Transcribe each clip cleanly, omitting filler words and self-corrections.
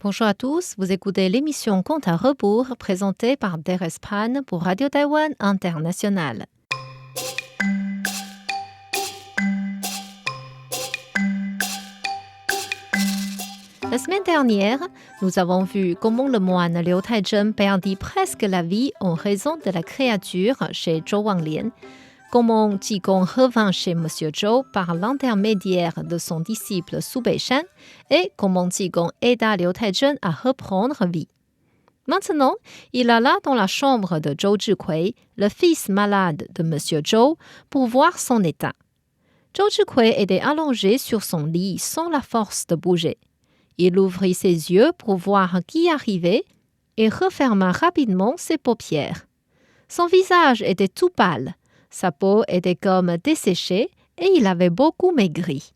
Bonjour à tous, vous écoutez l'émission Compte à rebours présentée par Deres Pan pour Radio Taïwan International. La semaine dernière, nous avons vu comment le moine Liu Taizhen perdit presque la vie en raison de la créature chez Zhou Wanglian, comment Qigong revint chez Monsieur Zhou par l'intermédiaire de son disciple Su Beishan et comment Qigong aida Liu Taizhen à reprendre vie. Maintenant, il alla dans la chambre de Zhou Zhikui, le fils malade de Monsieur Zhou, pour voir son état. Zhou Zhikui était allongé sur son lit sans la force de bouger. Il ouvrit ses yeux pour voir qui arrivait et referma rapidement ses paupières. Son visage était tout pâle, sa peau était comme desséchée et il avait beaucoup maigri.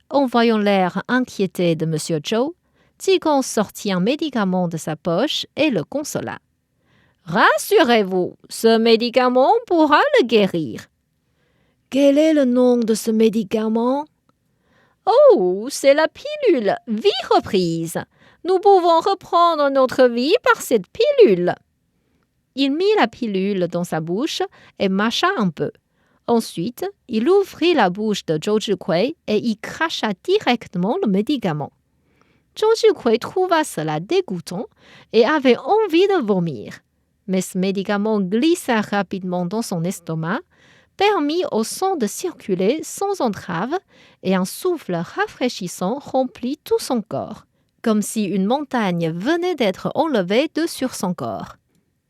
En voyant l'air inquiété de Monsieur Zhou, Qigong sortit un médicament de sa poche et le consola. « Rassurez-vous, ce médicament pourra le guérir. »« Quel est le nom de ce médicament ?»« Oh, c'est la pilule Vie reprise. Nous pouvons reprendre notre vie par cette pilule. » Il mit la pilule dans sa bouche et mâcha un peu. Ensuite, il ouvrit la bouche de Zhou Zhikui et y cracha directement le médicament. Zhou Zhikui trouva cela dégoûtant et avait envie de vomir. Mais ce médicament glissa rapidement dans son estomac, permit au sang de circuler sans entrave et un souffle rafraîchissant remplit tout son corps, comme si une montagne venait d'être enlevée de sur son corps.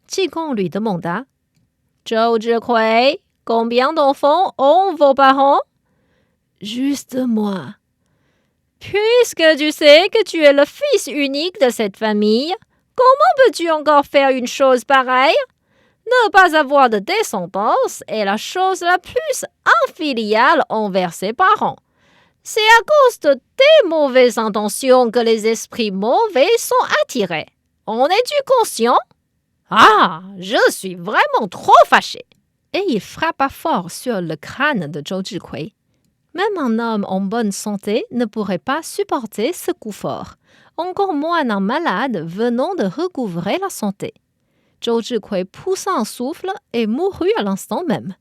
Qigong lui demanda « Zhou Zhikui, combien d'enfants ont vos parents ?»« Juste moi. »« Puisque tu sais que tu es le fils unique de cette famille, comment peux-tu encore faire une chose pareille ? Ne pas avoir de descendance est la chose la plus infiliale envers ses parents. C'est à cause de tes mauvaises intentions que les esprits mauvais sont attirés. En es-tu conscient ? Ah, je suis vraiment trop fâché. » Et il frappa fort sur le crâne de Zhou Zhikui. Même un homme en bonne santé ne pourrait pas supporter ce coup fort, encore moins un malade venant de recouvrer la santé. Zhou Zhikui poussa un souffle et mourut à l'instant même.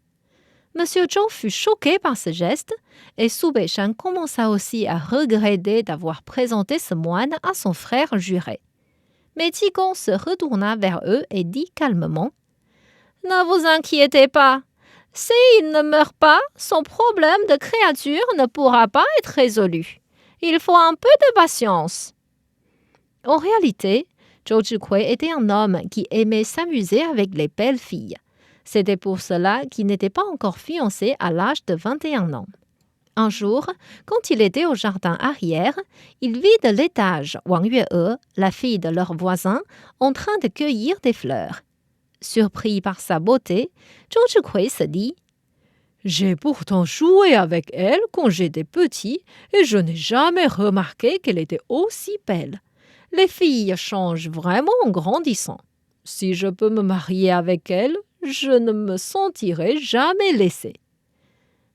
Monsieur Zhou fut choqué par ce geste et Su Beishan commença aussi à regretter d'avoir présenté ce moine à son frère juré. Mais Qigong se retourna vers eux et dit calmement « Ne vous inquiétez pas. S'il ne meurt pas, son problème de créature ne pourra pas être résolu. Il faut un peu de patience. » En réalité, Zhou Zhikui était un homme qui aimait s'amuser avec les belles filles. C'était pour cela qu'il n'était pas encore fiancé à l'âge de 21 ans. Un jour, quand il était au jardin arrière, il vit de l'étage Wang Yue, la fille de leur voisin, en train de cueillir des fleurs. Surpris par sa beauté, Zhou Zhikui se dit « J'ai pourtant joué avec elle quand j'étais petit et je n'ai jamais remarqué qu'elle était aussi belle. Les filles changent vraiment en grandissant. Si je peux me marier avec elle, je ne me sentirai jamais laissé. »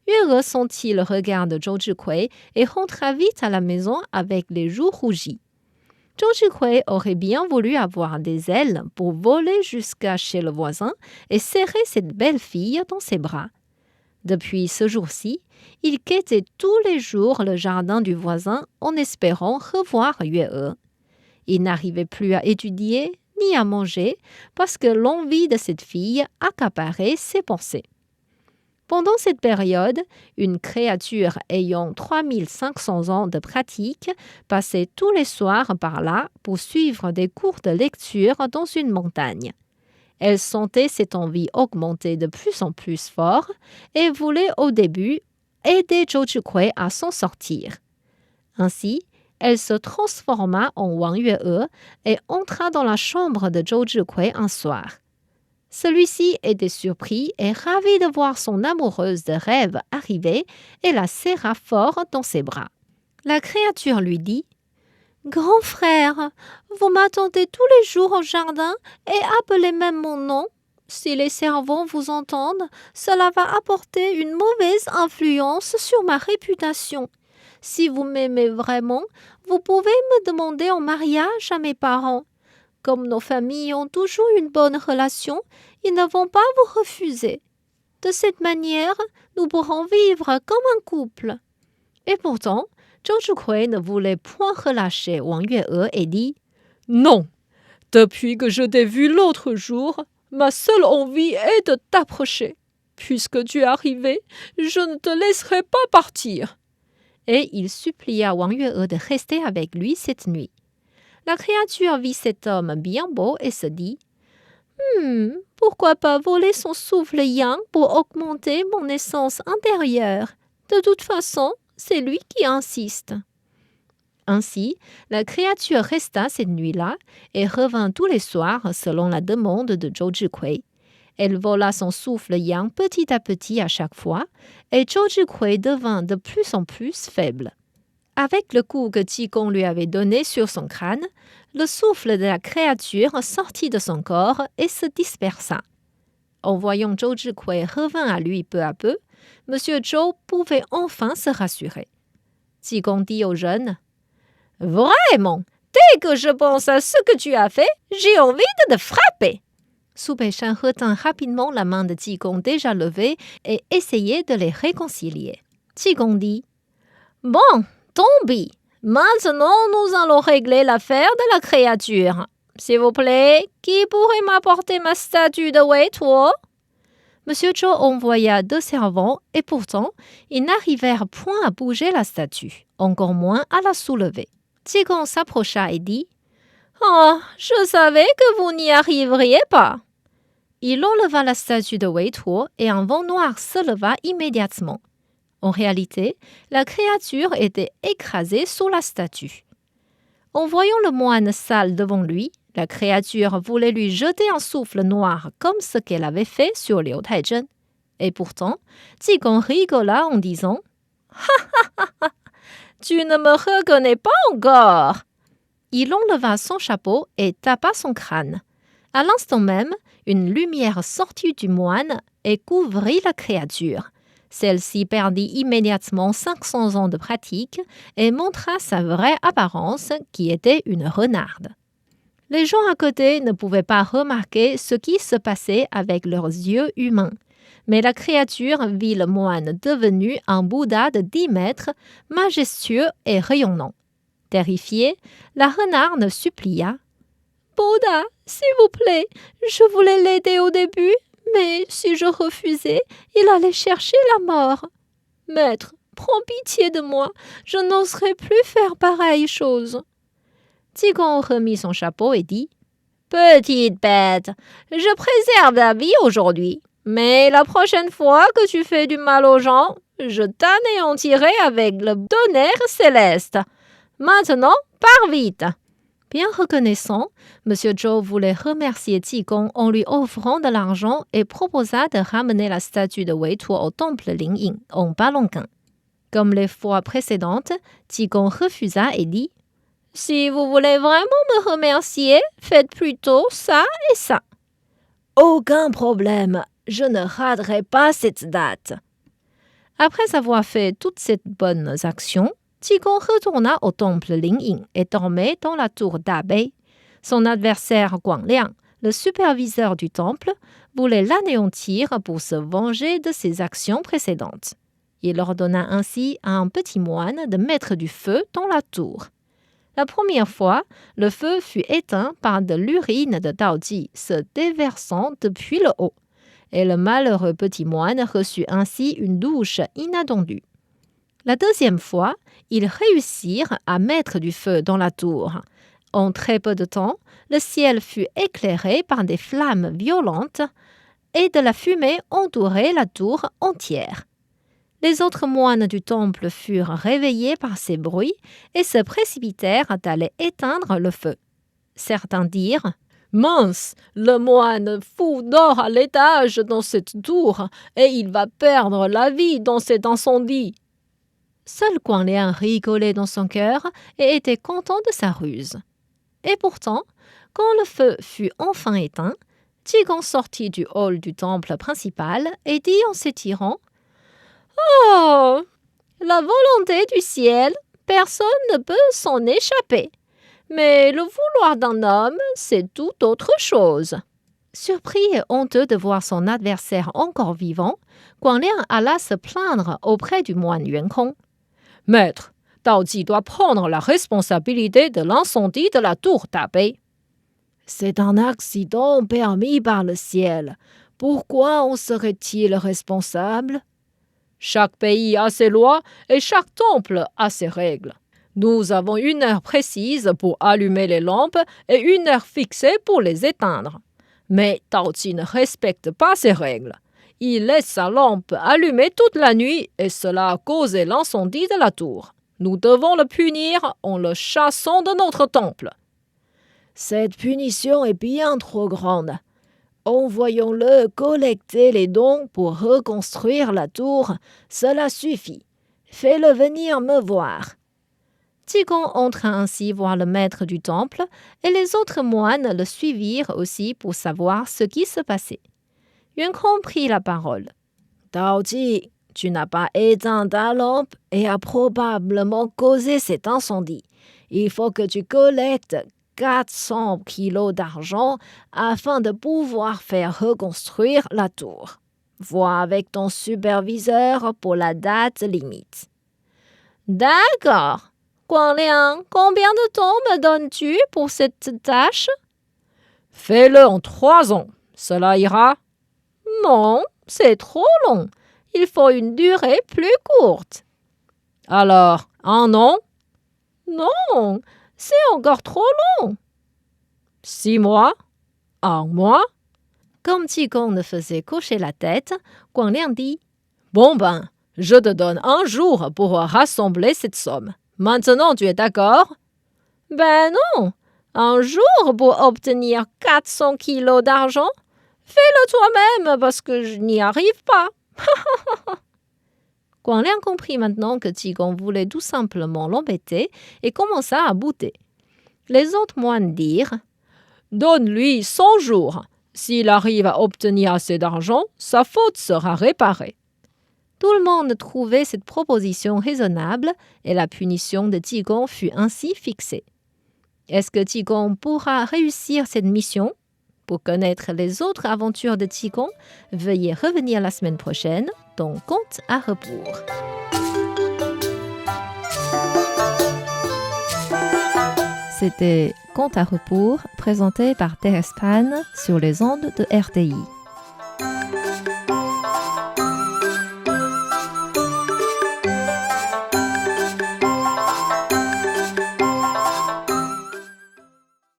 Yue sentit le regard de Zhou Zhikui et rentra vite à la maison avec les joues rougies. Zhou Zhikui aurait bien voulu avoir des ailes pour voler jusqu'à chez le voisin et serrer cette belle fille dans ses bras. Depuis ce jour-ci, il quittait tous les jours le jardin du voisin en espérant revoir Yue. Il n'arrivait plus à étudier ni à manger parce que l'envie de cette fille accaparait ses pensées. Pendant cette période, une créature ayant 3500 ans de pratique passait tous les soirs par là pour suivre des cours de lecture dans une montagne. Elle sentait cette envie augmenter de plus en plus fort et voulait au début aider Zhou Zhikui à s'en sortir. Ainsi, elle se transforma en Wang Yue et entra dans la chambre de Zhou Zhikui un soir. Celui-ci était surpris et ravi de voir son amoureuse de rêve arriver et la serra fort dans ses bras. La créature lui dit « Grand frère, vous m'attendez tous les jours au jardin et appelez même mon nom. Si les servants vous entendent, cela va apporter une mauvaise influence sur ma réputation. si vous m'aimez vraiment, vous pouvez me demander en mariage à mes parents. Comme nos familles ont toujours une bonne relation, ils ne vont pas vous refuser. De cette manière, nous pourrons vivre comme un couple. » Et pourtant, Zhou Zhikwei ne voulait point relâcher Wang Yue et dit « Non, depuis que je t'ai vu l'autre jour, ma seule envie est de t'approcher. Puisque tu es arrivé, je ne te laisserai pas partir. » Et il supplia Wang Yue de rester avec lui cette nuit. La créature vit cet homme bien beau et se dit « Pourquoi pas voler son souffle yang pour augmenter mon essence intérieure? De toute façon, c'est lui qui insiste. » Ainsi, la créature resta cette nuit-là et revint tous les soirs selon la demande de Zhou Zhikwei. Elle vola son souffle yang petit à petit à chaque fois et Zhou Zhikwei devint de plus en plus faible. Avec le coup que Qigong lui avait donné sur son crâne, le souffle de la créature sortit de son corps et se dispersa. En voyant Zhou Zhikwei revint à lui peu à peu, M. Zhou pouvait enfin se rassurer. Qigong dit au jeune « Vraiment, dès que je pense à ce que tu as fait, j'ai envie de te frapper. » Su Peishan retint rapidement la main de Qigong déjà levée et essayait de les réconcilier. Qigong dit « Bon, tant pis. Maintenant, nous allons régler l'affaire de la créature. S'il vous plaît, qui pourrait m'apporter ma statue de Wei Tuo ?» Monsieur Zhou envoya 2 servants et pourtant, ils n'arrivèrent point à bouger la statue, encore moins à la soulever. Qigong s'approcha et dit « Oh, je savais que vous n'y arriveriez pas. » Il enleva la statue de Wei Tuo et un vent noir se leva immédiatement. En réalité, la créature était écrasée sous la statue. En voyant le moine sale devant lui, la créature voulait lui jeter un souffle noir comme ce qu'elle avait fait sur Liu Taizhen. Et pourtant, Qigong rigola en disant « Ha ha ha, tu ne me reconnais pas encore !» Il enleva son chapeau et tapa son crâne. À l'instant même, une lumière sortit du moine et couvrit la créature. Celle-ci perdit immédiatement 500 ans de pratique et montra sa vraie apparence qui était une renarde. Les gens à côté ne pouvaient pas remarquer ce qui se passait avec leurs yeux humains. Mais la créature vit le moine devenu un Bouddha de 10 mètres, majestueux et rayonnant. Terrifiée, la renarde supplia « Bouddha, s'il vous plaît, je voulais l'aider au début, mais si je refusais, il allait chercher la mort. Maître, prends pitié de moi, je n'oserais plus faire pareille chose. » Qigong remit son chapeau et dit « Petite bête, je préserve ta vie aujourd'hui, mais la prochaine fois que tu fais du mal aux gens, je t'anéantirai avec le tonnerre céleste. Maintenant, pars vite. » Bien reconnaissant, M. Zhou voulait remercier Qigong en lui offrant de l'argent et proposa de ramener la statue de Wei Tuo au temple Lingying en palanquin. Comme les fois précédentes, Qigong refusa et dit « Si vous voulez vraiment me remercier, faites plutôt ça et ça. »« Aucun problème, je ne raterai pas cette date. » Après avoir fait toutes ces bonnes actions, Qigong retourna au temple Lingying et dormait dans la tour d'Abei. Son adversaire Guang Liang, le superviseur du temple, voulait l'anéantir pour se venger de ses actions précédentes. Il ordonna ainsi à un petit moine de mettre du feu dans la tour. La première fois, le feu fut éteint par de l'urine de Daoji se déversant depuis le haut, et le malheureux petit moine reçut ainsi une douche inattendue. La deuxième fois, ils réussirent à mettre du feu dans la tour. En très peu de temps, le ciel fut éclairé par des flammes violentes et de la fumée entourait la tour entière. Les autres moines du temple furent réveillés par ces bruits et se précipitèrent à aller éteindre le feu. Certains dirent « Mince, le moine fou dort à l'étage dans cette tour et il va perdre la vie dans cet incendie. » Seul Guang Liang rigolait dans son cœur et était content de sa ruse. Et pourtant, quand le feu fut enfin éteint, Qigong sortit du hall du temple principal et dit en s'étirant « Oh, La volonté du ciel, personne ne peut s'en échapper. Mais le vouloir d'un homme, c'est tout autre chose. Surpris et honteux de voir son adversaire encore vivant, Guang Liang alla se plaindre auprès du moine Yuan Kong. « Maître, Dao Ji doit prendre la responsabilité de l'incendie de la tour d'Abei. »« C'est un accident permis par le ciel. Pourquoi en serait-il responsable ? Chaque pays a ses lois et chaque temple a ses règles. Nous avons une heure précise pour allumer les lampes et une heure fixée pour les éteindre. Mais Dao Ji ne respecte pas ces règles. Il laisse sa lampe allumée toute la nuit et cela a causé l'incendie de la tour. Nous devons le punir en le chassant de notre temple. » Cette punition est bien trop grande. Envoyons-le collecter les dons pour reconstruire la tour. Cela suffit. Fais-le venir me voir. Qigong entra ainsi voir le maître du temple et les autres moines le suivirent aussi pour savoir ce qui se passait. Yuan Kong prit la parole. « Dao Ji, tu n'as pas éteint ta lampe et as probablement causé cet incendie. Il faut que tu collectes 400 kilos d'argent afin de pouvoir faire reconstruire la tour. Vois avec ton superviseur pour la date limite. »« D'accord. Guang Liang, combien de temps me donnes-tu pour cette tâche ? » ?»« Fais-le en 3 ans. Cela ira ? » ?»« Non, c'est trop long. Il faut une durée plus courte. »« Alors, 1 an ? » ?»« Non, c'est encore trop long. »« 6 mois ? 1 mois ? » Comme Qigong ne faisait qu'hocher la tête, Guang Liang dit « Bon ben, je te donne 1 jour pour rassembler cette somme. Maintenant, tu es d'accord ? » ?»« Ben non, 1 jour pour obtenir 400 kilos d'argent ? Fais-le toi-même parce que je n'y arrive pas. » Guang Liang comprit maintenant que Qigong voulait tout simplement l'embêter et commença à bouder. Les autres moines dirent « Donne-lui 100 jours. S'il arrive à obtenir assez d'argent, sa faute sera réparée. » Tout le monde trouvait cette proposition raisonnable et la punition de Qigong fut ainsi fixée. Est-ce que Qigong pourra réussir cette mission ? Pour connaître les autres aventures de Qigong, veuillez revenir la semaine prochaine dans Contes à rebours. C'était Contes à rebours présenté par Thérèse Pan sur les ondes de RTI.